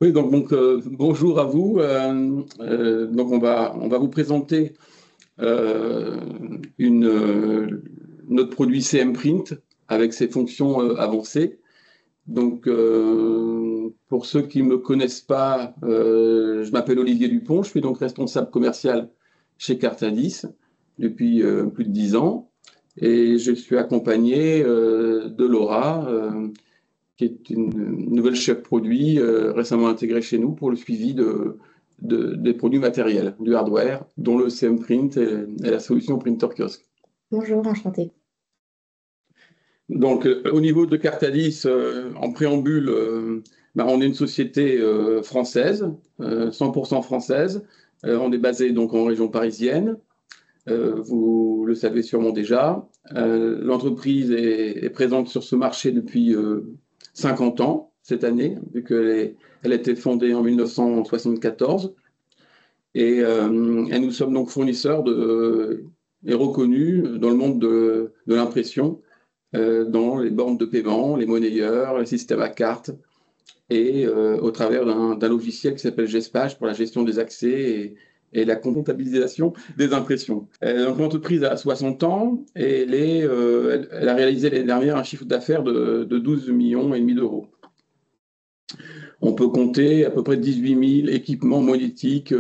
Oui, bonjour à vous. On va vous présenter euh, notre produit CM Print avec ses fonctions avancées. Pour ceux qui ne me connaissent pas, je m'appelle Olivier Dupont, je suis donc responsable commercial chez Cartadis depuis plus de 10 ans et je suis accompagné de Laura, qui est une nouvelle chef produit récemment intégrée chez nous pour le suivi des produits matériels, du hardware, dont le CM Print et la solution Printer Kiosque. Bonjour, enchantée. Au niveau de Cartadis, en préambule, on est une société française, 100% française. On est basé donc en région parisienne. Vous le savez sûrement déjà. L'entreprise est présente sur ce marché depuis 50 ans cette année, vu qu'elle a été fondée en 1974. Et nous sommes donc fournisseurs et reconnus dans le monde de l'impression, dans les bornes de paiement, les monnayeurs, les systèmes à carte, et au travers d'un logiciel qui s'appelle Gespage pour la gestion des accès et la comptabilisation des impressions. Donc l'entreprise a 60 ans et elle a réalisé l'année dernière un chiffre d'affaires de 12,5 millions d'euros. On peut compter à peu près 18 000 équipements monétiques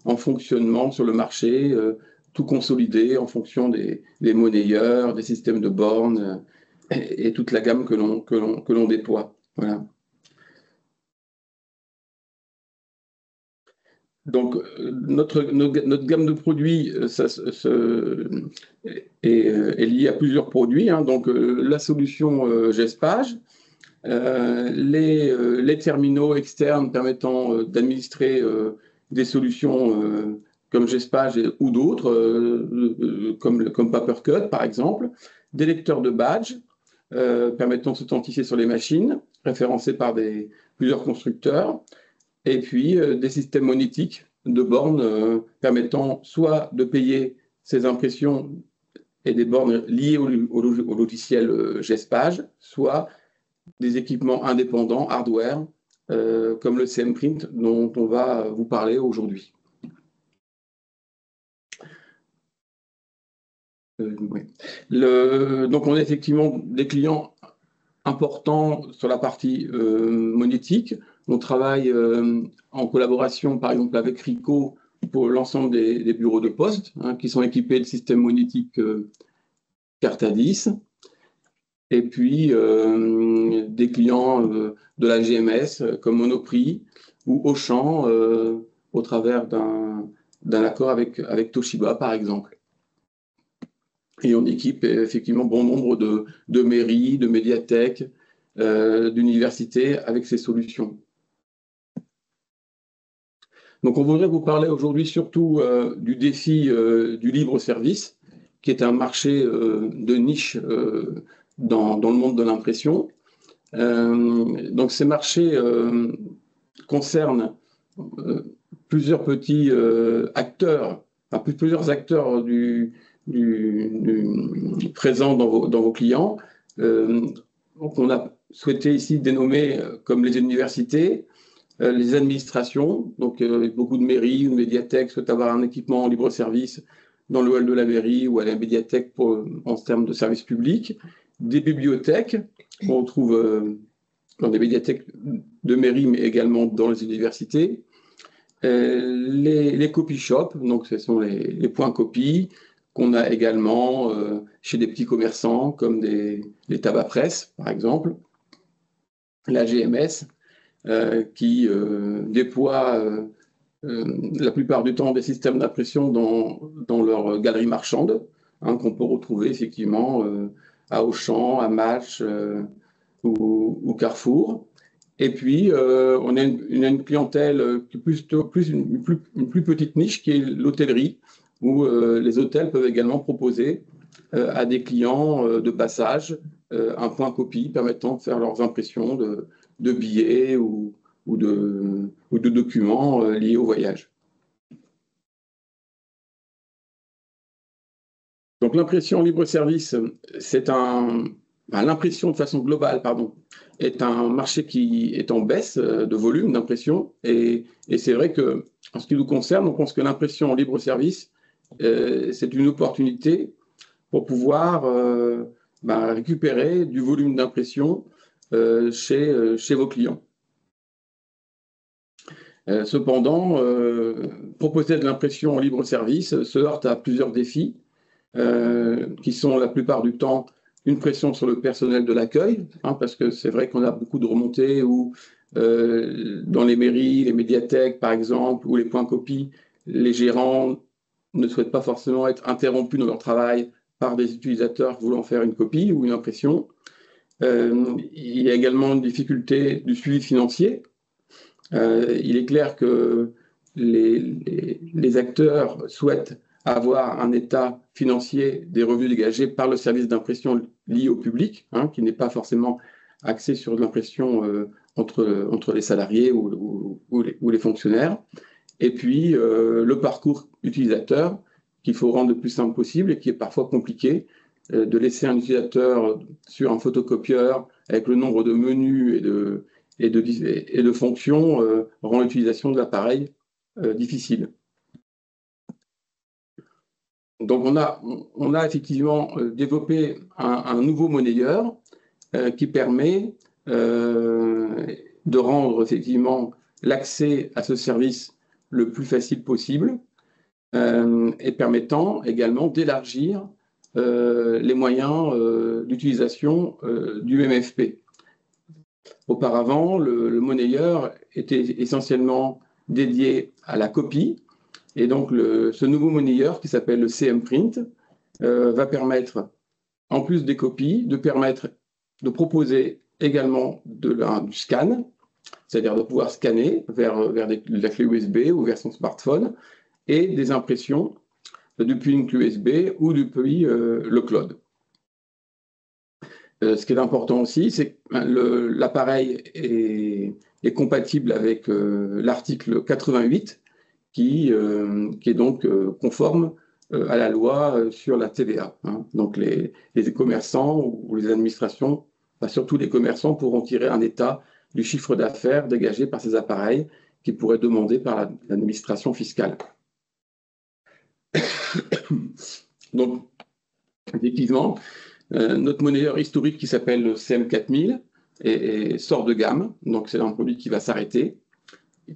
en fonctionnement sur le marché, tout consolidé en fonction des monnayeurs, des systèmes de bornes et toute la gamme que l'on déploie. Voilà. Donc, notre gamme de produits est liée à plusieurs produits. Donc, la solution Gespage, les terminaux externes permettant d'administrer des solutions comme Gespage ou d'autres, comme Papercut par exemple, des lecteurs de badge permettant de s'authentifier sur les machines, référencés par plusieurs constructeurs, et puis des systèmes monétiques de bornes permettant soit de payer ces impressions et des bornes liées au logiciel Gespage, soit des équipements indépendants, hardware, comme le CM Print dont on va vous parler aujourd'hui. Oui. Donc on a effectivement des clients importants sur la partie monétique. On travaille en collaboration par exemple avec Ricoh pour l'ensemble des bureaux de poste qui sont équipés de systèmes monétiques Cartadis. Et puis des clients de la GMS comme Monoprix ou Auchan au travers d'un accord avec Toshiba par exemple. Et on équipe effectivement bon nombre de mairies, de médiathèques, d'universités avec ces solutions. Donc on voudrait vous parler aujourd'hui surtout du défi du libre service, qui est un marché de niche dans le monde de l'impression. Donc ces marchés concernent plusieurs petits acteurs, enfin, plusieurs acteurs présents dans vos clients. Donc on a souhaité ici dénommer comme les universités, les administrations, donc beaucoup de mairies ou de médiathèques souhaitent avoir un équipement en libre service dans le hall de la mairie ou à la médiathèque en termes de services publics, des bibliothèques qu'on retrouve dans des médiathèques de mairie, mais également dans les universités, les copy shops, donc ce sont les points copies qu'on a également chez des petits commerçants comme les tabac presse, par exemple, la GMS, qui déploie la plupart du temps des systèmes d'impression dans leur galerie marchande, qu'on peut retrouver effectivement à Auchan, à Match ou Carrefour. Et puis, on a une clientèle qui est une plus petite niche, qui est l'hôtellerie, où les hôtels peuvent également proposer à des clients de passage un point copie permettant de faire leurs impressions de billets ou de documents liés au voyage. Donc l'impression libre service, c'est un l'impression de façon globale, pardon, est un marché qui est en baisse de volume d'impression. Et c'est vrai que, en ce qui nous concerne, on pense que l'impression en libre service, c'est une opportunité pour pouvoir récupérer du volume d'impression chez vos clients. Cependant, proposer de l'impression en libre service se heurte à plusieurs défis qui sont la plupart du temps une pression sur le personnel de l'accueil, parce que c'est vrai qu'on a beaucoup de remontées où dans les mairies, les médiathèques par exemple, ou les points copies, les gérants ne souhaitent pas forcément être interrompus dans leur travail par des utilisateurs voulant faire une copie ou une impression. Il y a également une difficulté du suivi financier. Il est clair que les acteurs souhaitent avoir un état financier des revenus dégagés par le service d'impression lié au public, qui n'est pas forcément axé sur l'impression entre les salariés ou les fonctionnaires. Et puis, le parcours utilisateur qu'il faut rendre le plus simple possible et qui est parfois compliqué, de laisser un utilisateur sur un photocopieur avec le nombre de menus et de fonctions rend l'utilisation de l'appareil difficile. Donc, on a effectivement développé un nouveau monnayeur qui permet de rendre effectivement l'accès à ce service le plus facile possible et permettant également d'élargir les moyens d'utilisation du MFP. Auparavant, le monnayeur était essentiellement dédié à la copie. Et donc, ce nouveau monnayeur qui s'appelle le CM Print va permettre, en plus des copies, de proposer également du scan, c'est-à-dire de pouvoir scanner vers la clé USB ou vers son smartphone, et des impressions depuis une clé USB ou depuis le cloud. Ce qui est important aussi, c'est que l'appareil est compatible avec l'article 88 qui est donc conforme à la loi sur la TVA. Donc les commerçants ou les administrations, surtout les commerçants, pourront tirer un état du chiffre d'affaires dégagé par ces appareils qui pourraient demander par l'administration fiscale. Donc, effectivement, notre monnayeur historique qui s'appelle le CM4000 sort de gamme. Donc, c'est un produit qui va s'arrêter,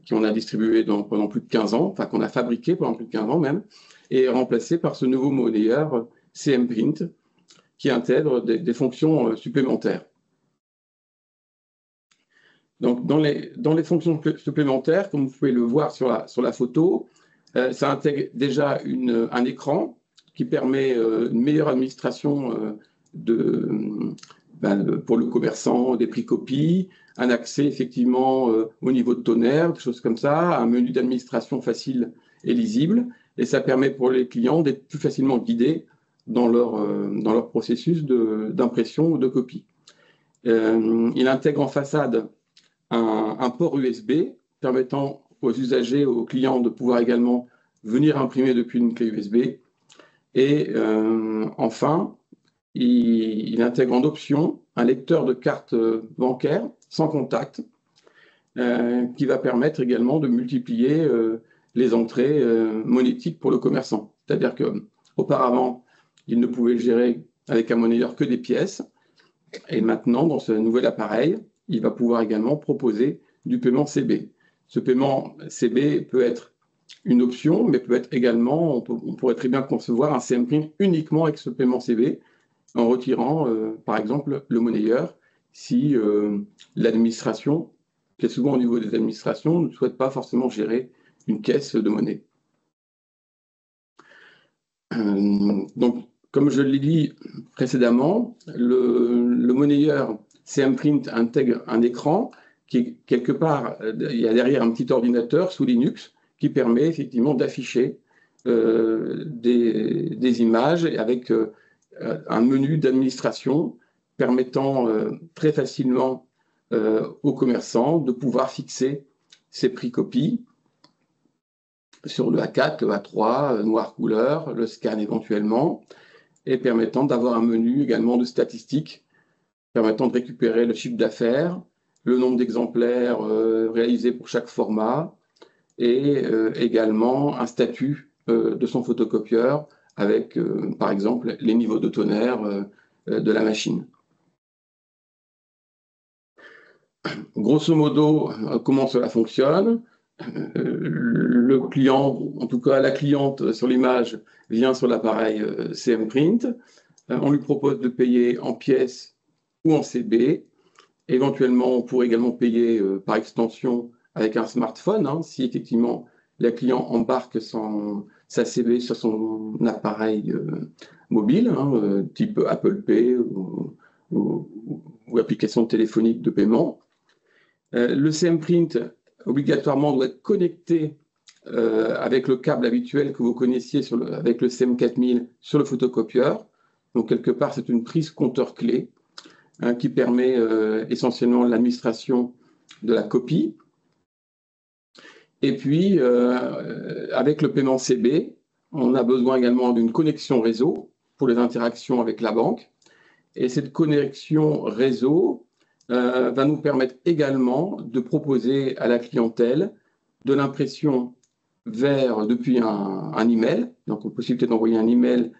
qu'on a distribué pendant plus de 15 ans, enfin qu'on a fabriqué pendant plus de 15 ans même, et remplacé par ce nouveau monnayeur CM Print qui intègre des fonctions supplémentaires. Donc, dans les fonctions supplémentaires, comme vous pouvez le voir sur la photo, ça intègre déjà un écran qui permet une meilleure administration pour le commerçant des prix copies, un accès effectivement au niveau de tonnerre, des choses comme ça, un menu d'administration facile et lisible, et ça permet pour les clients d'être plus facilement guidés dans leur processus d'impression ou de copie. Il intègre en façade un port USB permettant aux usagers, aux clients de pouvoir également venir imprimer depuis une clé USB. Et enfin, il intègre en option un lecteur de carte bancaire sans contact qui va permettre également de multiplier les entrées monétiques pour le commerçant. C'est-à-dire qu'auparavant, il ne pouvait gérer avec un monnayeur que des pièces. Et maintenant, dans ce nouvel appareil, il va pouvoir également proposer du paiement CB. Ce paiement CB peut être une option, mais peut être également, on pourrait très bien concevoir un CM Print uniquement avec ce paiement CB, en retirant, par exemple, le monnayeur, si l'administration, qui est souvent au niveau des administrations, ne souhaite pas forcément gérer une caisse de monnaie. Donc, comme je l'ai dit précédemment, le monnayeur CM Print intègre un écran qui, quelque part, il y a derrière un petit ordinateur sous Linux qui permet effectivement d'afficher des images avec un menu d'administration permettant très facilement aux commerçants de pouvoir fixer ses prix copies sur le A4, le A3, noir couleur, le scan éventuellement, et permettant d'avoir un menu également de statistiques permettant de récupérer le chiffre d'affaires, le nombre d'exemplaires réalisés pour chaque format et également un statut de son photocopieur avec, par exemple, les niveaux de tonnerre de la machine. Grosso modo, comment cela fonctionne? Le client, en tout cas la cliente sur l'image, vient sur l'appareil CM-Print. On lui propose de payer en pièces ou en CB. Éventuellement, on pourrait également payer par extension avec un smartphone, hein, si effectivement la client embarque sa CB sur son appareil mobile, hein, type Apple Pay ou application téléphonique de paiement. Le CM-Print, obligatoirement, doit être connecté avec le câble habituel que vous connaissiez avec le CM4000 sur le photocopieur. Donc, quelque part, c'est une prise compteur-clé hein, qui permet essentiellement l'administration de la copie. Et puis, avec le paiement CB, on a besoin également d'une connexion réseau pour les interactions avec la banque. Et cette connexion réseau va nous permettre également de proposer à la clientèle de l'impression depuis un email, donc la possibilité d'envoyer un email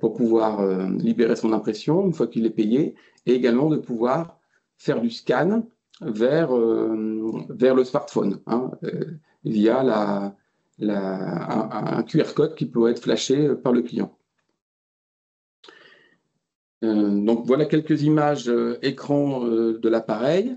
pour pouvoir libérer son impression une fois qu'il est payé, et également de pouvoir faire du scan vers le smartphone, hein, via un QR code qui peut être flashé par le client. Donc voilà quelques images écran de l'appareil.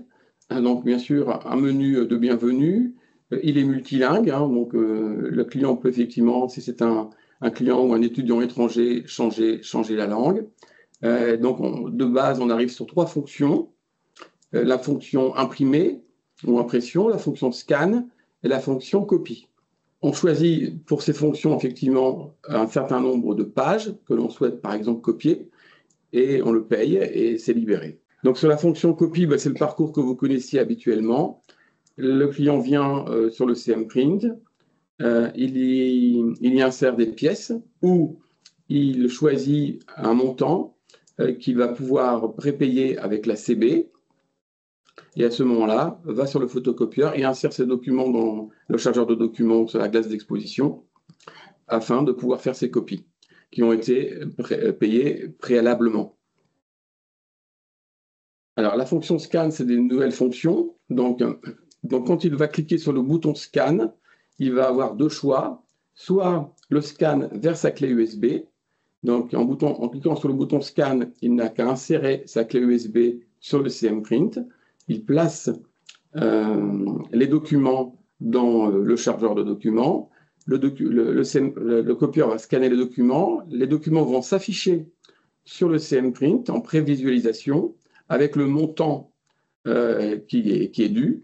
Donc bien sûr un menu de bienvenue. Il est multilingue, hein, donc le client peut effectivement, si c'est un client ou un étudiant étranger, changer la langue. Donc de base, on arrive sur 3 fonctions. La fonction imprimer ou impression, la fonction scan et la fonction copie. On choisit pour ces fonctions effectivement un certain nombre de pages que l'on souhaite par exemple copier et on le paye et c'est libéré. Donc sur la fonction copie, c'est le parcours que vous connaissiez habituellement. Le client vient sur le CM-Print, il y insère des pièces ou il choisit un montant qu'il va pouvoir prépayer avec la CB. Et à ce moment-là, va sur le photocopieur et insère ses documents dans le chargeur de documents sur la glace d'exposition afin de pouvoir faire ses copies qui ont été payées préalablement. Alors, la fonction scan, c'est des nouvelles fonctions. Donc, quand il va cliquer sur le bouton scan, il va avoir 2 choix. Soit le scan vers sa clé USB. Donc, en cliquant sur le bouton scan, il n'a qu'à insérer sa clé USB sur le CM-Print. Il place les documents dans le chargeur de documents. Le copieur va scanner les documents vont s'afficher sur le CM-Print en prévisualisation avec le montant qui est dû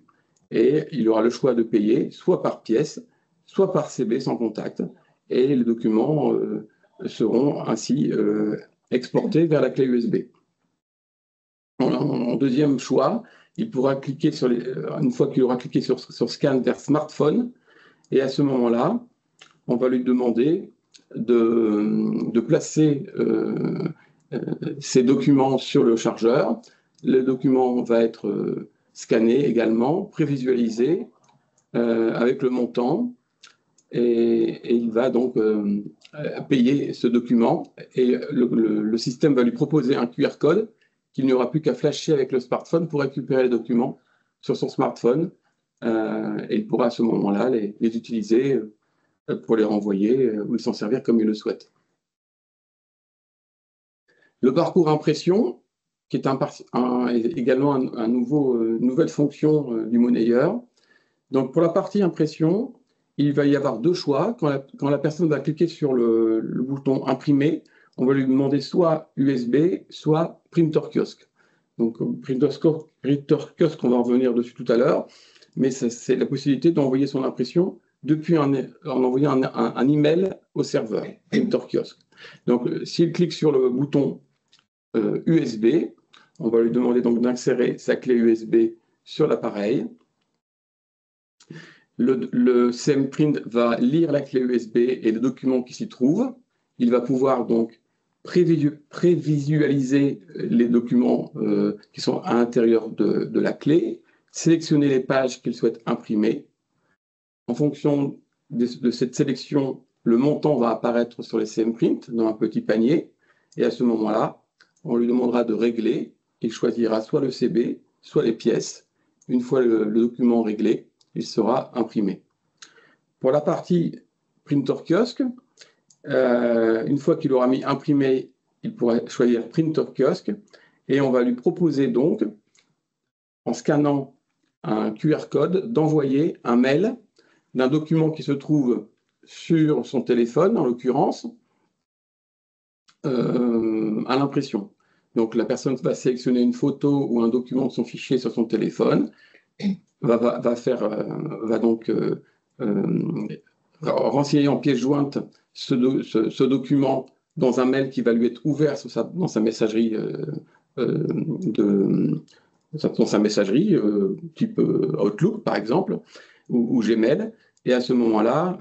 et il aura le choix de payer soit par pièce, soit par CB sans contact et les documents seront ainsi exportés vers la clé USB. En deuxième choix, il pourra cliquer une fois qu'il aura cliqué sur Scan vers smartphone, et à ce moment-là, on va lui demander de placer ces documents sur le chargeur. Le document va être scanné également, prévisualisé avec le montant, et il va donc payer ce document, et le système va lui proposer un QR code qu'il n'y aura plus qu'à flasher avec le smartphone pour récupérer les documents sur son smartphone. Et il pourra à ce moment-là les utiliser pour les renvoyer ou s'en servir comme il le souhaite. Le parcours impression, qui est également une nouvelle fonction du monnayeur. Donc pour la partie impression, il va y avoir 2 choix. Quand la personne va cliquer sur le bouton imprimer, on va lui demander soit USB, soit printer kiosque. Donc, printer kiosque, on va revenir dessus tout à l'heure, mais c'est la possibilité d'envoyer son impression en envoyant un email au serveur, printer kiosque. Donc, s'il clique sur le bouton USB, on va lui demander donc d'insérer sa clé USB sur l'appareil. Le CM-Print va lire la clé USB et les documents qui s'y trouvent. Il va pouvoir donc prévisualiser les documents qui sont à l'intérieur de la clé, sélectionner les pages qu'il souhaite imprimer. En fonction de cette sélection, le montant va apparaître sur les CM-Print dans un petit panier. Et à ce moment-là, on lui demandera de régler. Il choisira soit le CB, soit les pièces. Une fois le document réglé, il sera imprimé. Pour la partie printer kiosque, une fois qu'il aura mis imprimé, il pourra choisir printer kiosque et on va lui proposer donc, en scannant un QR code, d'envoyer un mail d'un document qui se trouve sur son téléphone, en l'occurrence, à l'impression. Donc la personne va sélectionner une photo ou un document de son fichier sur son téléphone, va donc renseigner en pièce jointe ce document dans un mail qui va lui être ouvert dans sa messagerie type Outlook par exemple ou Gmail. Et à ce moment-là,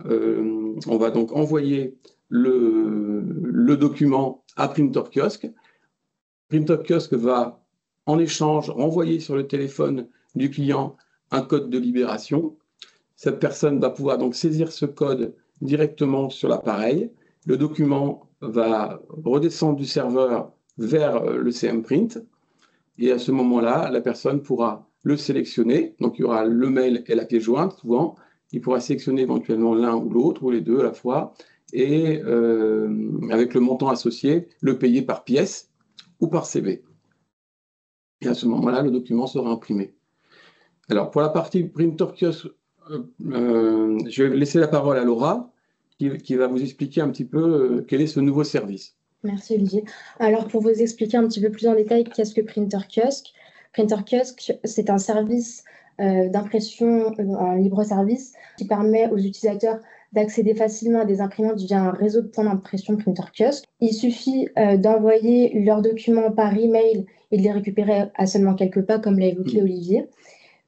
on va donc envoyer le document à Printer Kiosque. Printer Kiosque va en échange renvoyer sur le téléphone du client un code de libération. Cette personne va pouvoir donc saisir ce code directement sur l'appareil. Le document va redescendre du serveur vers le CM-Print. Et à ce moment-là, la personne pourra le sélectionner. Donc, il y aura le mail et la pièce jointe, souvent. Il pourra sélectionner éventuellement l'un ou l'autre, ou les deux à la fois. Et avec le montant associé, le payer par pièce ou par CB. Et à ce moment-là, le document sera imprimé. Alors, pour la partie Printer Kiosque, je vais laisser la parole à Laura, qui va vous expliquer un petit peu quel est ce nouveau service. Merci Olivier. Alors pour vous expliquer un petit peu plus en détail qu'est-ce que Printer Kiosque. Printer Kiosque, c'est un service d'impression en libre service qui permet aux utilisateurs d'accéder facilement à des imprimantes via un réseau de points d'impression Printer Kiosque. Il suffit d'envoyer leurs documents par email et de les récupérer à seulement quelques pas, comme l'a évoqué Olivier.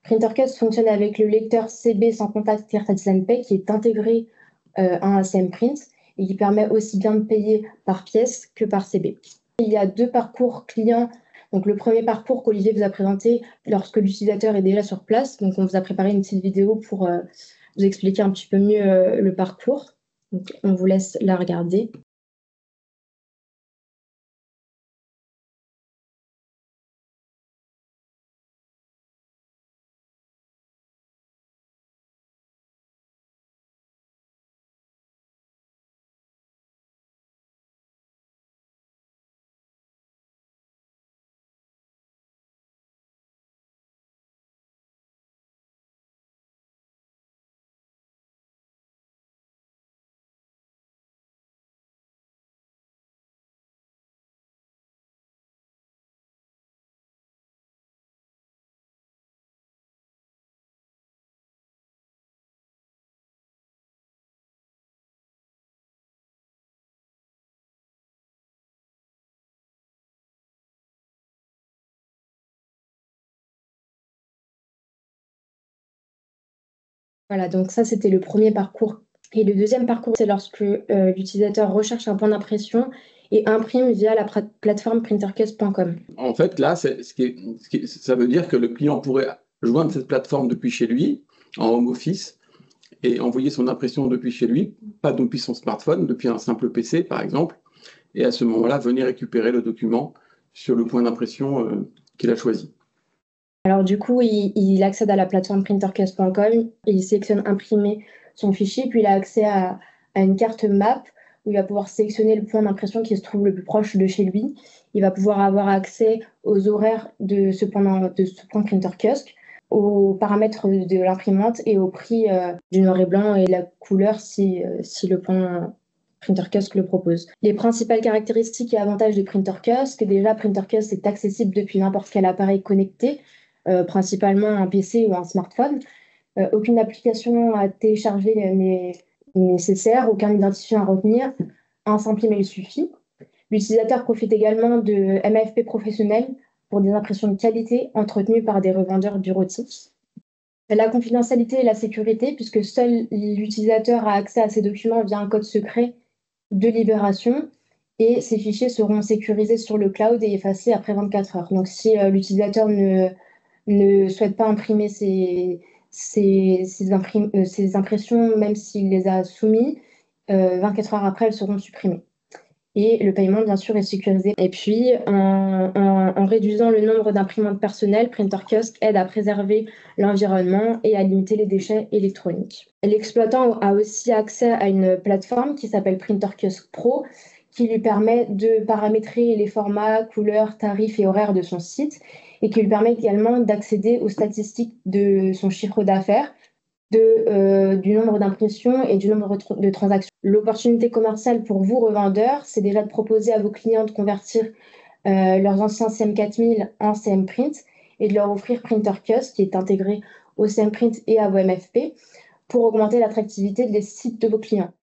Printer Kiosque fonctionne avec le lecteur CB sans contact Artisan Pay qui est intégré à un CM-Print et qui permet aussi bien de payer par pièce que par CB. Il y a deux parcours clients. Donc, le premier parcours qu'Olivier vous a présenté lorsque l'utilisateur est déjà sur place. Donc, on vous a préparé une petite vidéo pour vous expliquer un petit peu mieux le parcours. Donc, on vous laisse la regarder. Voilà, donc ça, c'était le premier parcours. Et le deuxième parcours, c'est lorsque l'utilisateur recherche un point d'impression et imprime via la plateforme printerkiosque.com. En fait, là, ça veut dire que le client pourrait joindre cette plateforme depuis chez lui, en home office, et envoyer son impression depuis chez lui, pas depuis son smartphone, depuis un simple PC, par exemple, et à ce moment-là, venir récupérer le document sur le point d'impression qu'il a choisi. Alors du coup, il accède à la plateforme printerkiosque.com, il sélectionne imprimer son fichier, puis il a accès à une carte map où il va pouvoir sélectionner le point d'impression qui se trouve le plus proche de chez lui. Il va pouvoir avoir accès aux horaires de ce point Printer Kiosque, aux paramètres de l'imprimante et au prix du noir et blanc et la couleur si le point Printer Kiosque le propose. Les principales caractéristiques et avantages de Printer Kiosque, déjà Printer Kiosque est accessible depuis n'importe quel appareil connecté, principalement un PC ou un smartphone. Aucune application à télécharger n'est nécessaire, aucun identifiant à retenir, un simple email suffit. L'utilisateur profite également de MAFP professionnel pour des impressions de qualité entretenues par des revendeurs bureautiques. La confidentialité et la sécurité, puisque seul l'utilisateur a accès à ces documents via un code secret de libération. et ces fichiers seront sécurisés sur le cloud et effacés après 24 heures. Donc, si l'utilisateur ne souhaite pas imprimer ces impressions, même s'il les a soumis, 24 heures après, elles seront supprimées. Et le paiement, bien sûr, est sécurisé. Et puis, en réduisant le nombre d'imprimantes personnelles, Printer Kiosk aide à préserver l'environnement et à limiter les déchets électroniques. L'exploitant a aussi accès à une plateforme qui s'appelle Printer Kiosk Pro, qui lui permet de paramétrer les formats, couleurs, tarifs et horaires de son site, et qui lui permet également d'accéder aux statistiques de son chiffre d'affaires, du nombre d'impressions et du nombre de transactions. L'opportunité commerciale pour vous, revendeurs, c'est déjà de proposer à vos clients de convertir leurs anciens CM4000 en CM Print et de leur offrir Printer Kiosk qui est intégré au CM Print et à vos MFP pour augmenter l'attractivité des sites de vos clients.